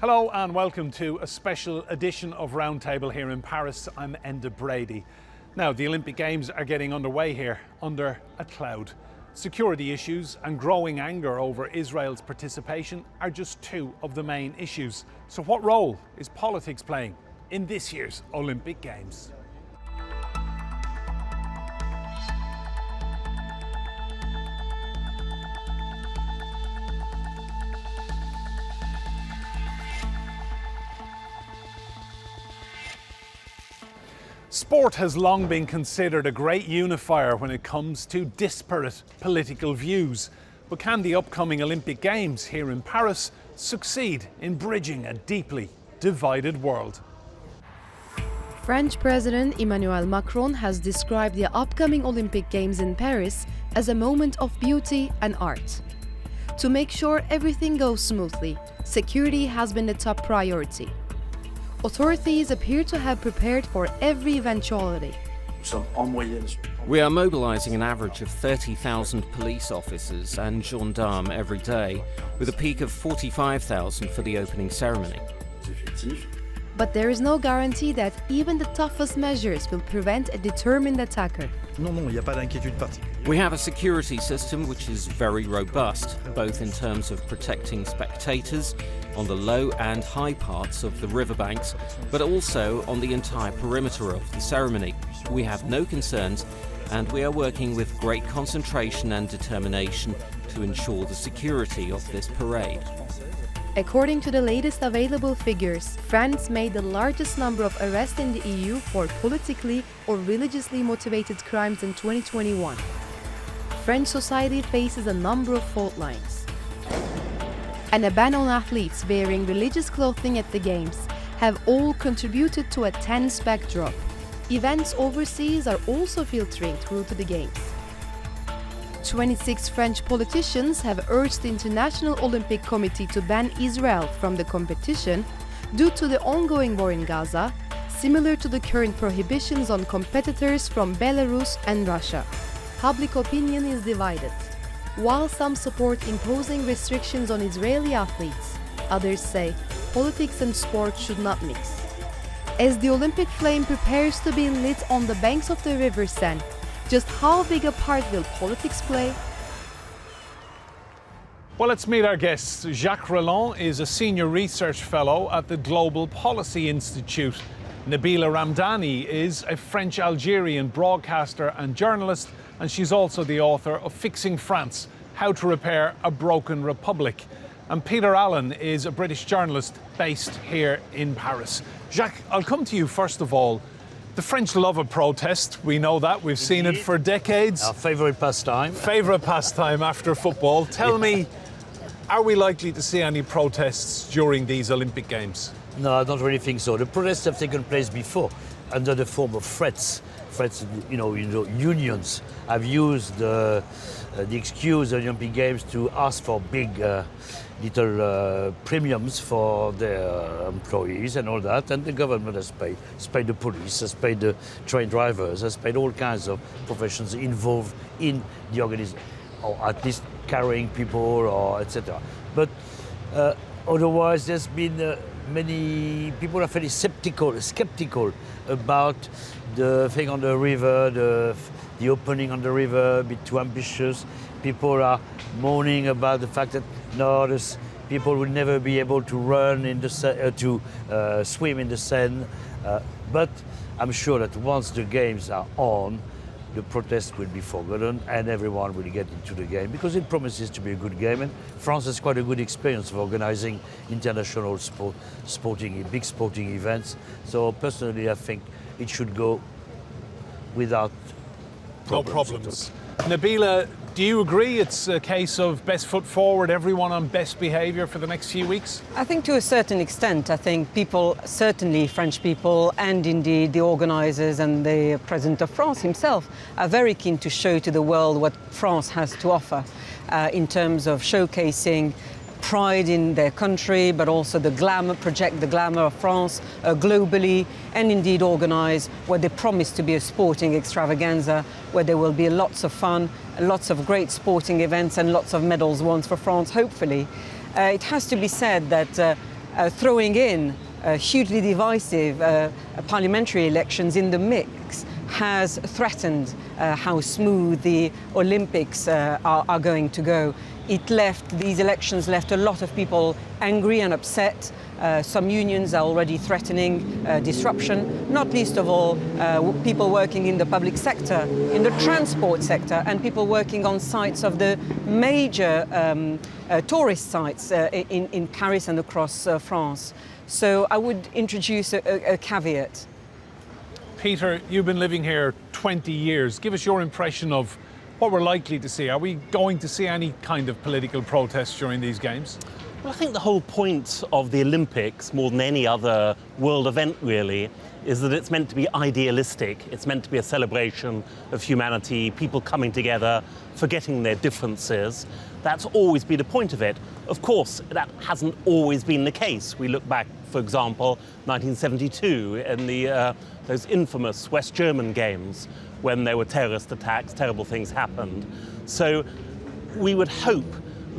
Hello and welcome to a special edition of Roundtable here in Paris. I'm Enda Brady. Now, the Olympic Games are getting underway here under a cloud. Security issues and growing anger over Israel's participation are just two of the main issues. So what role is politics playing in this year's Olympic Games? Sport has long been considered a great unifier when it comes to disparate political views. But can the upcoming Olympic Games here in Paris succeed in bridging a deeply divided world? French President Emmanuel Macron has described the upcoming Olympic Games in Paris as a moment of beauty and art. To make sure everything goes smoothly, security has been the top priority. Authorities appear to have prepared for every eventuality. We are mobilising an average of 30,000 police officers and gendarmes every day, with a peak of 45,000 for the opening ceremony. But there is no guarantee that even the toughest measures will prevent a determined attacker. We have a security system which is very robust, both in terms of protecting spectators on the low and high parts of the riverbanks, but also on the entire perimeter of the ceremony. We have no concerns, and we are working with great concentration and determination to ensure the security of this parade. According to the latest available figures, France made the largest number of arrests in the EU for politically or religiously motivated crimes in 2021. French society faces a number of fault lines. And a ban on athletes wearing religious clothing at the Games have all contributed to a tense backdrop. Events overseas are also filtering through to the Games. 26 French politicians have urged the International Olympic Committee to ban Israel from the competition due to the ongoing war in Gaza, similar to the current prohibitions on competitors from Belarus and Russia. Public opinion is divided. While some support imposing restrictions on Israeli athletes, others say politics and sport should not mix. As the Olympic flame prepares to be lit on the banks of the River Seine, just how big a part will politics play? Well, let's meet our guests. Jacques Reland is a senior research fellow at the Global Policy Institute. Nabila Ramdani is a French-Algerian broadcaster and journalist, and she's also the author of Fixing France: How to Repair a Broken Republic. And Peter Allen is a British journalist based here in Paris. Jacques, I'll come to you first of all. The French love a protest. We know that. We've seen it for decades. Our favourite pastime. Favourite pastime after football. Tell me, are we likely to see any protests during these Olympic Games? No, I don't really think so. The protests have taken place before under the form of threats. Threats, unions have used the excuse of the Olympic Games to ask for big little premiums for their employees and all that, and the government has paid. Has paid the police, has paid the train drivers, has paid all kinds of professions involved in the organization, or at least carrying people, or etc. But otherwise, there's been many people are fairly skeptical about the thing on the river, the opening on the river, a bit too ambitious. People are moaning about the fact that people will never be able to run in the swim in the Seine. But I'm sure that once the games are on, the protests will be forgotten and everyone will get into the game because it promises to be a good game. And France has quite a good experience of organizing international big sporting events. So personally, I think it should go without problems. No problems. Nabila, do you agree it's a case of best foot forward, everyone on best behaviour for the next few weeks? I think to a certain extent. I think people, certainly French people, and indeed the organisers and the President of France himself, are very keen to show to the world what France has to offer in terms of showcasing pride in their country, but also project the glamour of France globally, and indeed organise what they promise to be a sporting extravaganza, where there will be lots of fun, lots of great sporting events and lots of medals won for France, hopefully. It has to be said that throwing in hugely divisive parliamentary elections in the mix has threatened how smooth the Olympics are going to go. These elections left a lot of people angry and upset. Some unions are already threatening disruption, not least of all people working in the public sector, in the transport sector, and people working on sites of the major tourist sites in Paris and across France. So I would introduce a caveat. Peter, you've been living here 20 years. Give us your impression of what we're likely to see. Are we going to see any kind of political protest during these games? Well, I think the whole point of the Olympics, more than any other world event really, is that it's meant to be idealistic. It's meant to be a celebration of humanity, people coming together, forgetting their differences. That's always been a point of it. Of course, that hasn't always been the case. We look back, for example, 1972 and those infamous West German games when there were terrorist attacks, terrible things happened. So we would hope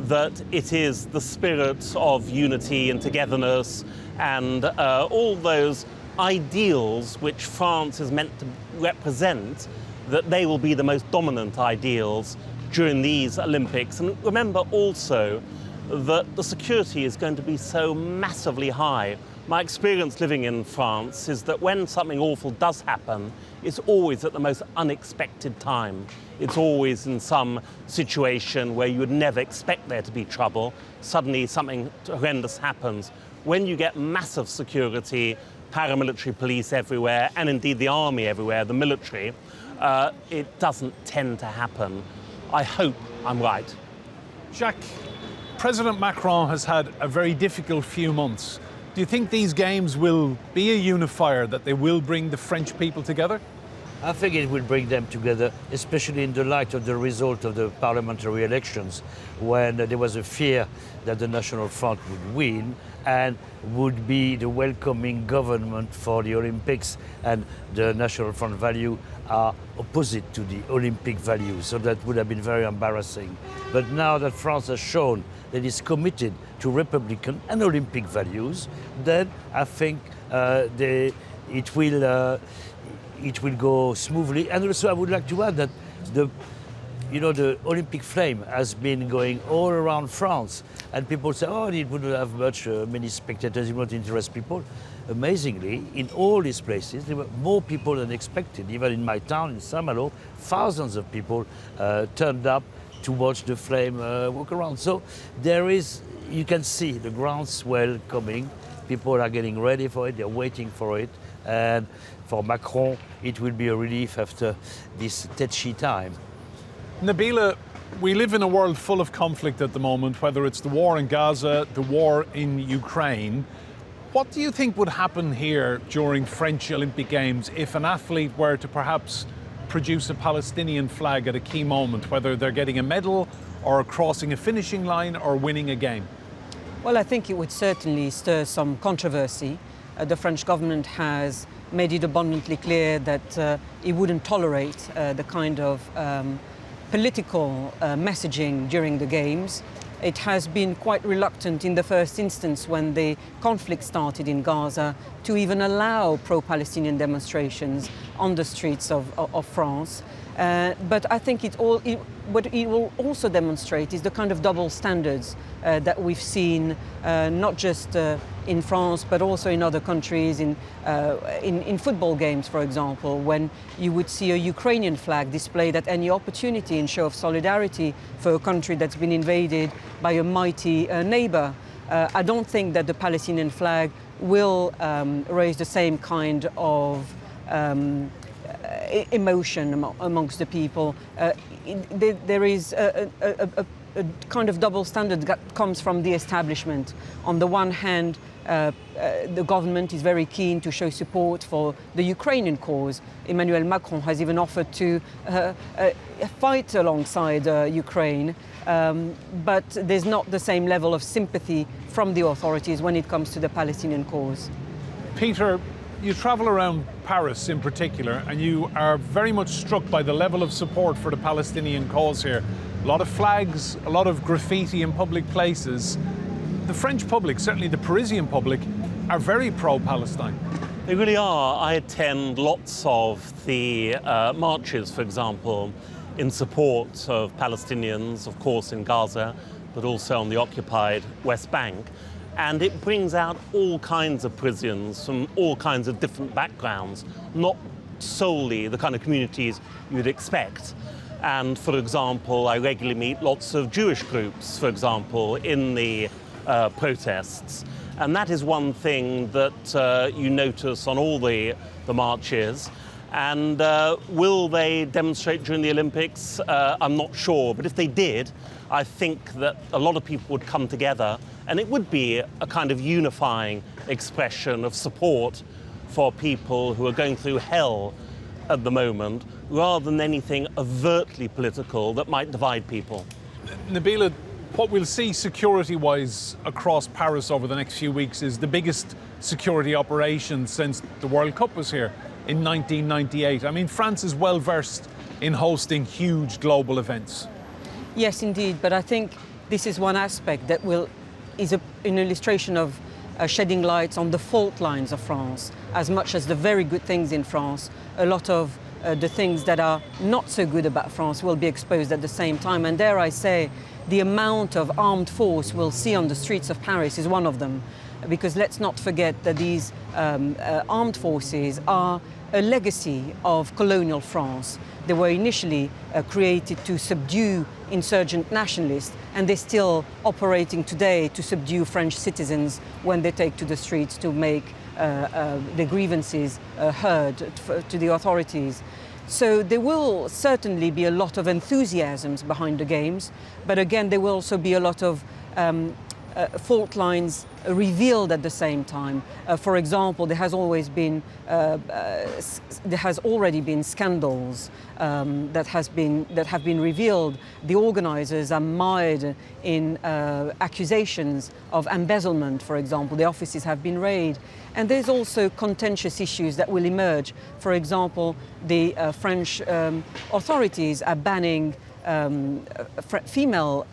that it is the spirit of unity and togetherness and all those ideals which France is meant to represent, that they will be the most dominant ideals during these Olympics. And remember also that the security is going to be so massively high. My experience living in France is that when something awful does happen, it's always at the most unexpected time. It's always in some situation where you would never expect there to be trouble. Suddenly something horrendous happens. When you get massive security, paramilitary police everywhere, and indeed the army everywhere, the military, it doesn't tend to happen. I hope I'm right. Jacques, President Macron has had a very difficult few months. Do you think these games will be a unifier, that they will bring the French people together? I think it will bring them together, especially in the light of the result of the parliamentary elections, when there was a fear that the National Front would win and would be the welcoming government for the Olympics, and the National Front value are opposite to the Olympic values, so that would have been very embarrassing. But now that France has shown that it's committed to Republican and Olympic values, then I think it will go smoothly. And also I would like to add that the Olympic flame has been going all around France, and people say, oh, it wouldn't have many spectators, it won't interest people. Amazingly, in all these places, there were more people than expected. Even in my town, in Saint-Malo, thousands of people turned up to watch the flame walk around. So you can see the groundswell coming. People are getting ready for it, they're waiting for it. And for Macron, it will be a relief after this tetchy time. Nabila, we live in a world full of conflict at the moment, whether it's the war in Gaza, the war in Ukraine. What do you think would happen here during French Olympic Games if an athlete were to perhaps produce a Palestinian flag at a key moment, whether they're getting a medal or crossing a finishing line or winning a game? Well, I think it would certainly stir some controversy. The French government has made it abundantly clear that it wouldn't tolerate the kind of political messaging during the Games. It has been quite reluctant in the first instance when the conflict started in Gaza to even allow pro-Palestinian demonstrations on the streets of France. But I think what it will also demonstrate is the kind of double standards that we've seen, not just in France, but also in other countries, in football games, for example, when you would see a Ukrainian flag displayed at any opportunity in show of solidarity for a country that's been invaded by a mighty neighbor. I don't think that the Palestinian flag will raise the same kind of emotion amongst the people. There is a kind of double standard that comes from the establishment. On the one hand, the government is very keen to show support for the Ukrainian cause. Emmanuel Macron has even offered to fight alongside Ukraine, but there's not the same level of sympathy from the authorities when it comes to the Palestinian cause. Peter, you travel around Paris in particular, and you are very much struck by the level of support for the Palestinian cause here. A lot of flags, a lot of graffiti in public places. the French public, certainly the Parisian public, are very pro-Palestine. They really are. I attend lots of the marches, for example, in support of Palestinians, of course, in Gaza, but also on the occupied West Bank. And it brings out all kinds of Parisians from all kinds of different backgrounds, not solely the kind of communities you'd expect. And for example, I regularly meet lots of Jewish groups, for example, in the protests. And that is one thing that you notice on all the marches. And will they demonstrate during the Olympics? I'm not sure. But if they did, I think that a lot of people would come together, and it would be a kind of unifying expression of support for people who are going through hell at the moment, rather than anything overtly political that might divide people. Nabila, what we'll see security-wise across Paris over the next few weeks is the biggest security operation since the World Cup was here in 1998. I mean, France is well versed in hosting huge global events. Yes, indeed, but I think this is one aspect that is an illustration of shedding light on the fault lines of France. As much as the very good things in France, a lot of the things that are not so good about France will be exposed at the same time. And dare I say, the amount of armed force we'll see on the streets of Paris is one of them. Because let's not forget that these armed forces are a legacy of colonial France. They were initially created to subdue insurgent nationalists, and they're still operating today to subdue French citizens when they take to the streets to make their grievances heard to the authorities. So there will certainly be a lot of enthusiasms behind the games, but again, there will also be a lot of fault lines revealed at the same time. For example, there has already been scandals that have been revealed. The organizers are mired in accusations of embezzlement, for example. The offices have been raided. And there's also contentious issues that will emerge. For example, the French authorities are banning female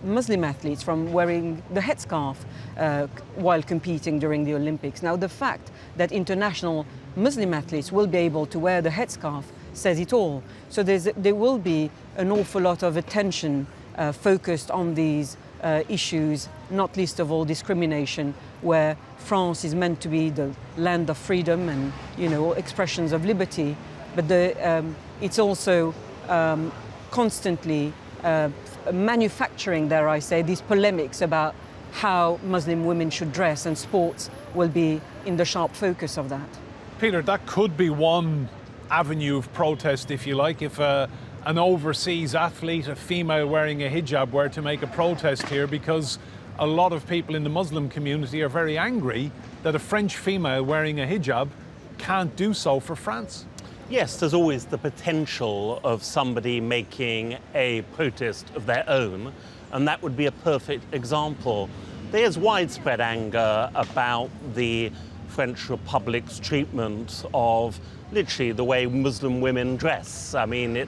Muslim athletes from wearing the headscarf while competing during the Olympics. Now, the fact that international Muslim athletes will be able to wear the headscarf says it all. So there will be an awful lot of attention focused on these issues, not least of all discrimination, where France is meant to be the land of freedom and, you know, expressions of liberty. But it's also constantly manufacturing, dare I say, these polemics about how Muslim women should dress, and sports will be in the sharp focus of that. Peter, that could be one avenue of protest, if you like, if an overseas athlete, a female wearing a hijab, were to make a protest here, because a lot of people in the Muslim community are very angry that a French female wearing a hijab can't do so for France. Yes, there's always the potential of somebody making a protest of their own, and that would be a perfect example. There's widespread anger about the French Republic's treatment of literally the way Muslim women dress. I mean,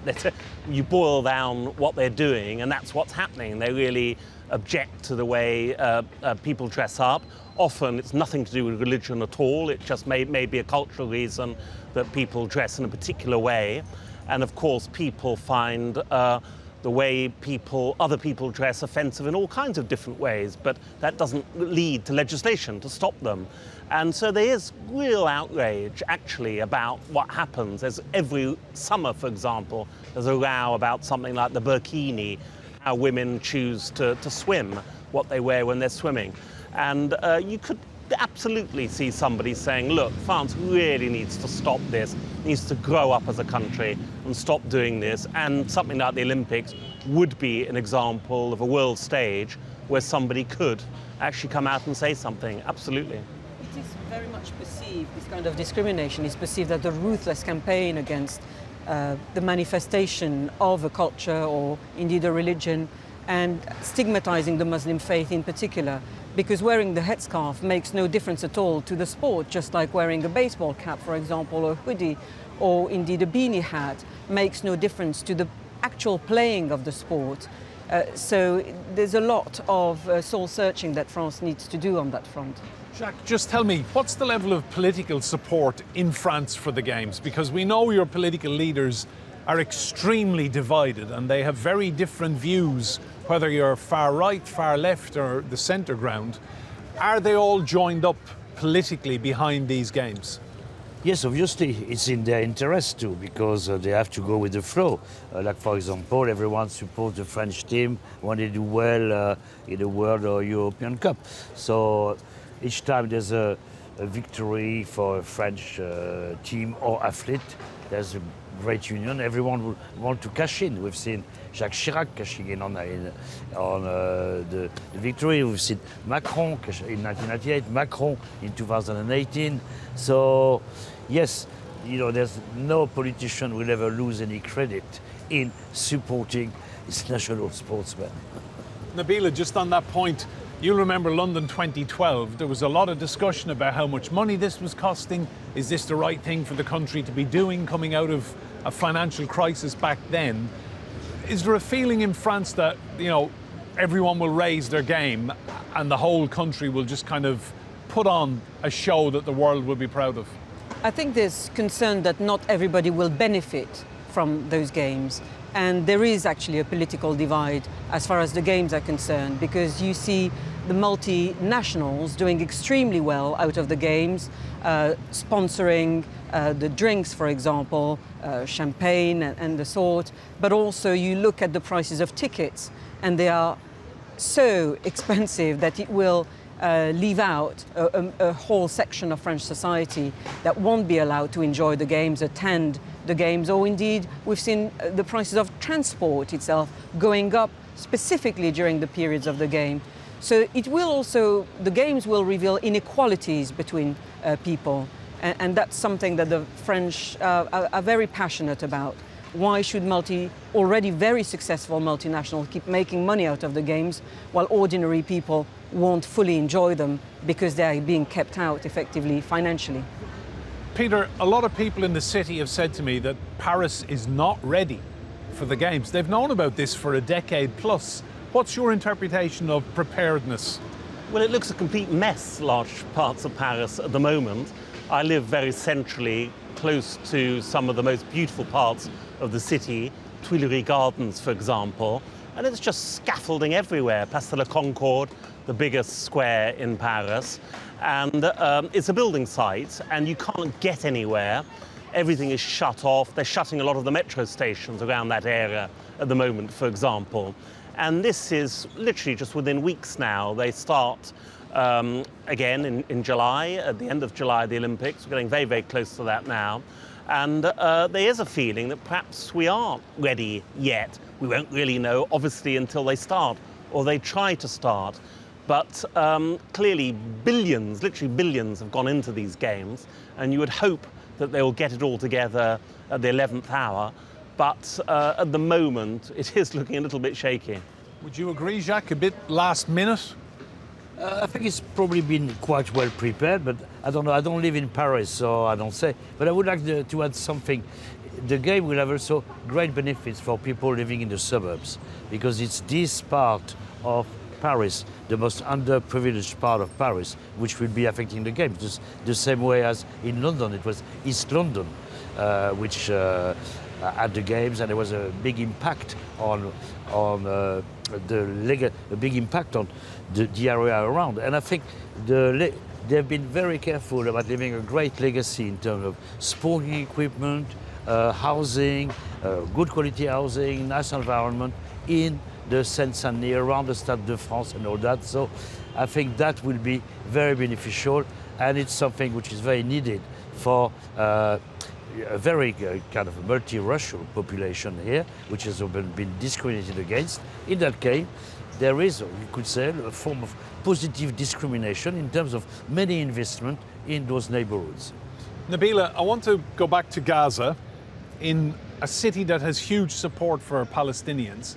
you boil down what they're doing, and that's what's happening. They really object to the way people dress up. Often it's nothing to do with religion at all. It just may be a cultural reason that people dress in a particular way. And of course, people find the way other people dress offensive in all kinds of different ways, but that doesn't lead to legislation to stop them. And so there is real outrage, actually, about what happens. There's every summer, for example, there's a row about something like the burkini, how women choose to swim, what they wear when they're swimming. And you could absolutely see somebody saying, look, France really needs to stop this, needs to grow up as a country and stop doing this. And something like the Olympics would be an example of a world stage where somebody could actually come out and say something. Absolutely. It is very much perceived, this kind of discrimination is perceived as a ruthless campaign against the manifestation of a culture or indeed a religion, and stigmatizing the Muslim faith in particular, because wearing the headscarf makes no difference at all to the sport, just like wearing a baseball cap, for example, or a hoodie, or indeed a beanie hat makes no difference to the actual playing of the sport. So there's a lot of soul searching that France needs to do on that front. Jacques, just tell me, what's the level of political support in France for the Games? Because we know your political leaders are extremely divided and they have very different views, whether you're far right, far left or the centre ground. Are they all joined up politically behind these Games? Yes, obviously, it's in their interest too, because they have to go with the flow. Like, for example, everyone supports the French team when they do well in the World or European Cup. So each time there's a victory for a French team or athlete, there's a great union. Everyone will want to cash in. We've seen Jacques Chirac cashing in on the victory. We've seen Macron in 1998, Macron in 2018. So, yes, you know, there's no politician will ever lose any credit in supporting his national sportsmen. Nabila, just on that point, you'll remember London 2012. There was a lot of discussion about how much money this was costing. Is this the right thing for the country to be doing coming out of a financial crisis back then? Is there a feeling in France that, you know, everyone will raise their game and the whole country will just kind of put on a show that the world will be proud of? I think there's concern that not everybody will benefit from those games. And there is actually a political divide as far as the games are concerned, because you see the multinationals doing extremely well out of the games, sponsoring the drinks, for example, champagne and the sort. But also you look at the prices of tickets and they are so expensive that it will leave out a whole section of French society that won't be allowed to enjoy the games, attend the games, or indeed we've seen the prices of transport itself going up specifically during the periods of the game. So it will also, the games will reveal inequalities between people, and that's something that the French are very passionate about. Why should already very successful multinationals keep making money out of the games while ordinary people won't fully enjoy them because they are being kept out effectively financially? Peter, a lot of people in the city have said to me that Paris is not ready for the Games. They've known about this for a decade plus. What's your interpretation of preparedness? Well, it looks a complete mess, large parts of Paris at the moment. I live very centrally, close to some of the most beautiful parts of the city, Tuileries Gardens, for example, and it's just scaffolding everywhere. Place de la Concorde, the biggest square in Paris, and it's a building site, and you can't get anywhere. Everything is shut off. They're shutting a lot of the metro stations around that area at the moment, for example. And this is literally just within weeks now. They start again in July, at the end of July, the Olympics. We're getting very, very close to that now. And there is a feeling that perhaps we aren't ready yet. We won't really know, obviously, until they start, or they try to start. But clearly billions, literally billions, have gone into these games, and you would hope that they will get it all together at the 11th hour. But at the moment, it is looking a little bit shaky. Would you agree, Jacques, a bit last minute? I think it's probably been quite well prepared, but I don't know. I don't live in Paris, so I don't say. But I would like to add something. The game will have also great benefits for people living in the suburbs, because it's this part of Paris, the most underprivileged part of Paris, which will be affecting the games. Just the same way as in London, it was East London, which at the games, and there was a big impact on the area around. And I think they've been very careful about leaving a great legacy in terms of sporting equipment, housing, good quality housing, nice environment in the Seine-Saint-Denis, around the Stade de France and all that. So I think that will be very beneficial, and it's something which is very needed for a very kind of a multiracial population here, which has been discriminated against. In that case, there is, you could say, a form of positive discrimination in terms of many investment in those neighborhoods. Nabila, I want to go back to Gaza, in a city that has huge support for Palestinians.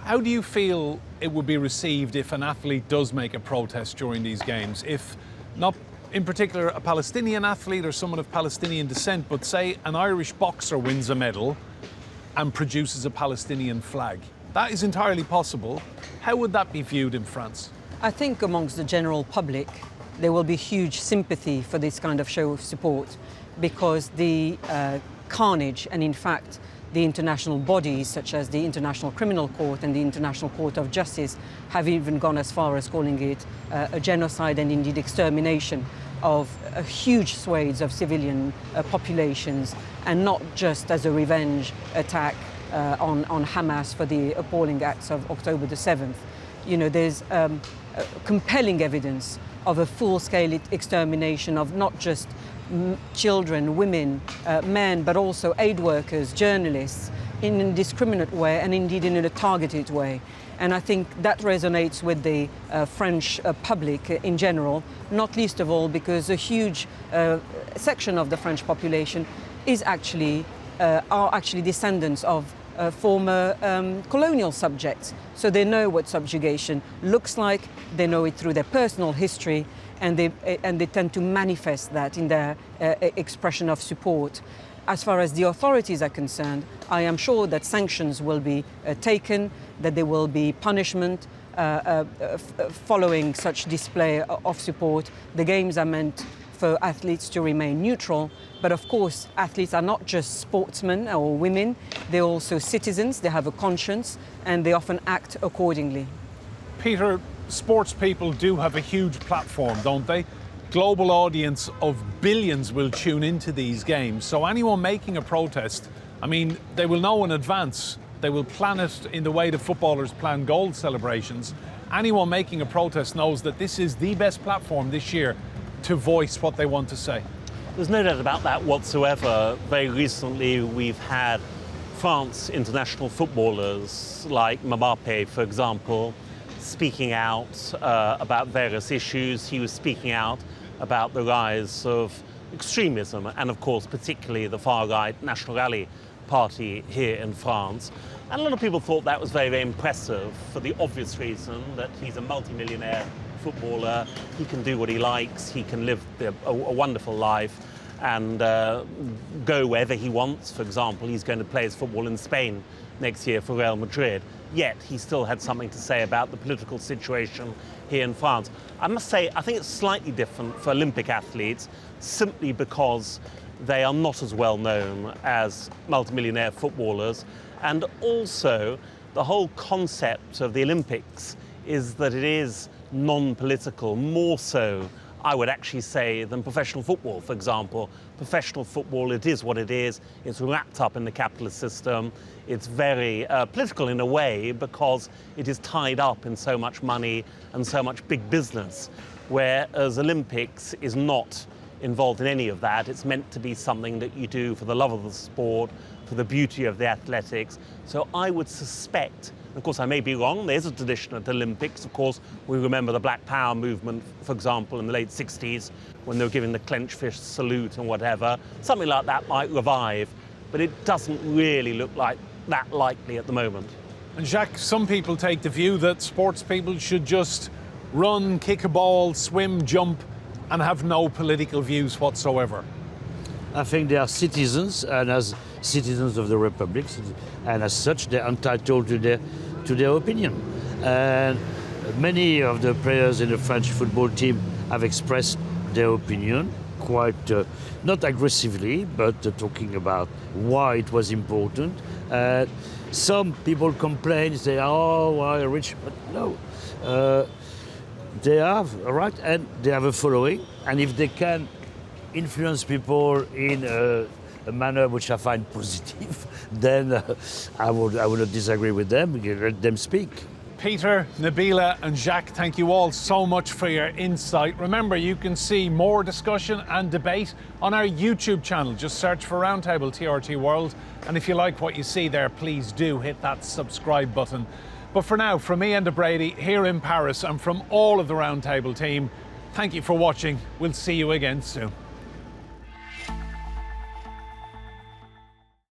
How do you feel it would be received if an athlete does make a protest during these games? If not in particular a Palestinian athlete or someone of Palestinian descent, but say an Irish boxer wins a medal and produces a Palestinian flag. That is entirely possible. How would that be viewed in France? I think amongst the general public, there will be huge sympathy for this kind of show of support because the carnage and in fact the international bodies such as the International Criminal Court and the International Court of Justice have even gone as far as calling it a genocide and indeed extermination of huge swathes of civilian populations, and not just as a revenge attack on Hamas for the appalling acts of October the 7th. You know, there's compelling evidence of a full-scale extermination of not just children, women, men, but also aid workers, journalists, in an indiscriminate way and indeed in a targeted way. And I think that resonates with the French public in general, not least of all because a huge section of the French population are actually descendants of former colonial subjects. So they know what subjugation looks like, they know it through their personal history, and they tend to manifest that in their expression of support. As far as the authorities are concerned, I am sure that sanctions will be taken, that there will be punishment following such display of support. The games are meant for athletes to remain neutral, but of course athletes are not just sportsmen or women, they're also citizens, they have a conscience, and they often act accordingly. Peter, sports people do have a huge platform, don't they? Global audience of billions will tune into these games. So anyone making a protest, I mean, they will know in advance. They will plan it in the way the footballers plan goal celebrations. Anyone making a protest knows that this is the best platform this year to voice what they want to say. There's no doubt about that whatsoever. Very recently, we've had France international footballers like Mbappe, for example, speaking out about various issues. He was speaking out about the rise of extremism and, of course, particularly the far-right National Rally Party here in France. And a lot of people thought that was very, very impressive for the obvious reason that he's a multimillionaire footballer, he can do what he likes, he can live a wonderful life and go wherever he wants. For example, he's going to play his football in Spain next year for Real Madrid. Yet he still had something to say about the political situation here in France. I must say, I think it's slightly different for Olympic athletes simply because they are not as well known as multimillionaire footballers. And also, the whole concept of the Olympics is that it is non-political, more so, I would actually say, than professional football, for example. Professional football, it is what it is. It's wrapped up in the capitalist system. It's very political in a way because it is tied up in so much money and so much big business, whereas Olympics is not involved in any of that. It's meant to be something that you do for the love of the sport, for the beauty of the athletics. So I would suspect, of course I may be wrong, there's a tradition at the Olympics. Of course, we remember the Black Power movement, for example, in the late 60s, when they were giving the clenched fist salute and whatever. Something like that might revive, but it doesn't really look like that likely at the moment. And Jacques, some people take the view that sports people should just run, kick a ball, swim, jump, and have no political views whatsoever. I think they are citizens, and as citizens of the Republic, and as such they're entitled to their opinion. And many of the players in the French football team have expressed their opinion quite, not aggressively, but talking about why it was important. Some people complain, say, oh, why rich, but no. They have a right and they have a following, and if they can influence people in a manner which I find positive, then I would not disagree with them. Let them speak. Peter, Nabila and Jacques, thank you all so much for your insight. Remember, you can see more discussion and debate on our YouTube channel. Just search for Roundtable TRT World. And if you like what you see there, please do hit that subscribe button. But for now, from me and Brady here in Paris and from all of the Roundtable team, thank you for watching. We'll see you again soon.